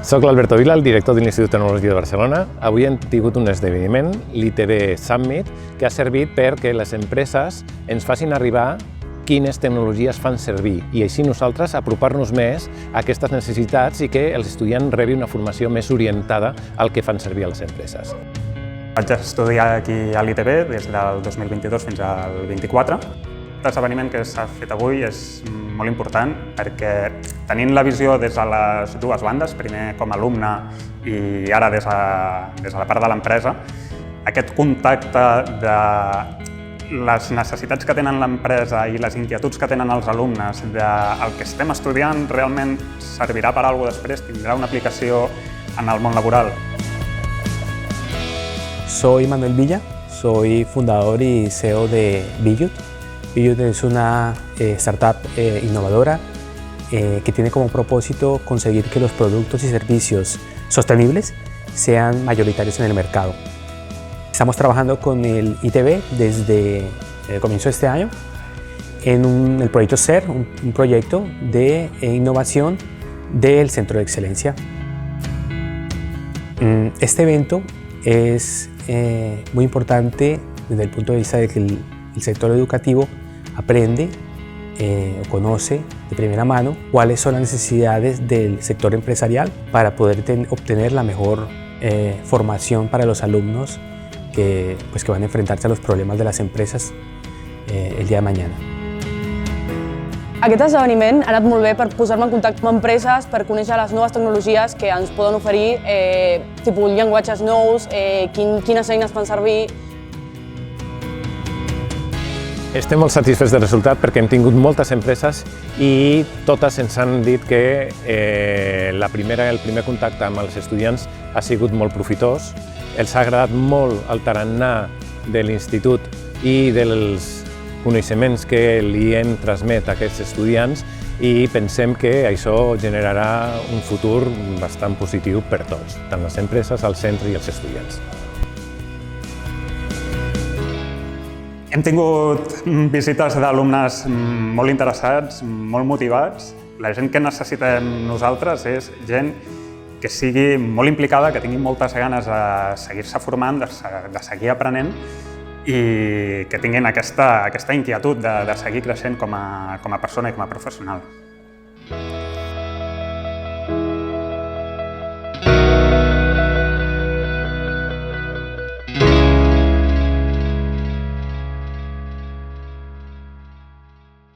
Soc l'Alberto Vila, el director de l'Institut de Tecnologia de Barcelona. Avui hem tingut un esdeveniment, l'ITB Summit, que ha servit perquè les empreses ens facin arribar quines tecnologies fan servir i així nosaltres apropar-nos més a aquestes necessitats i que els estudiants rebin una formació més orientada al que fan servir a les empreses. Vaig estudiar aquí a l'ITB des del 2022 fins al 2024. L'esdeveniment que s'ha fet avui és molt important perquè tenint la visió des de les dues bandes, primer com a alumne i ara des de la part de l'empresa, aquest contacte de les necessitats que tenen l'empresa i les inquietuds que tenen els alumnes del que estem estudiant realment servirà per a alguna cosa després, tindrà una aplicació en el món laboral. Soy Manuel Villa, soy fundador y CEO de Biyut. Biyut es una startup innovadora que tiene como propósito conseguir que los productos y servicios sostenibles sean mayoritarios en el mercado. Estamos trabajando con el ITB desde el comienzo de este año en el proyecto SER, un proyecto de innovación del Centro de Excelencia. Este evento es muy importante desde el punto de vista de que el sector educativo aprende o conoce de primera mano cuáles son las necesidades del sector empresarial para poder obtener la mejor formación para los alumnos que van a enfrentarse a los problemas de las empresas el día de mañana. Aquest esdeveniment ha anat molt bé per posar-me en contacte amb empreses, per conèixer les noves tecnologies que ens poden oferir, tipus llenguatges nous, quines eines fan servir. Estem molt satisfets del resultat perquè hem tingut moltes empreses i totes ens han dit que el primer contacte amb els estudiants ha sigut molt profitós. Els ha agradat molt el tarannà de l'institut i dels coneixements que li hem transmet a aquests estudiants i pensem que això generarà un futur bastant positiu per tots, tant les empreses, el centre i els estudiants. Hem tingut visites d'alumnes molt interessats, molt motivats. La gent que necessitem nosaltres és gent que sigui molt implicada, que tingui moltes ganes de seguir-se formant, de seguir aprenent i que tinguin aquesta inquietud de seguir creixent com a persona i com a professional.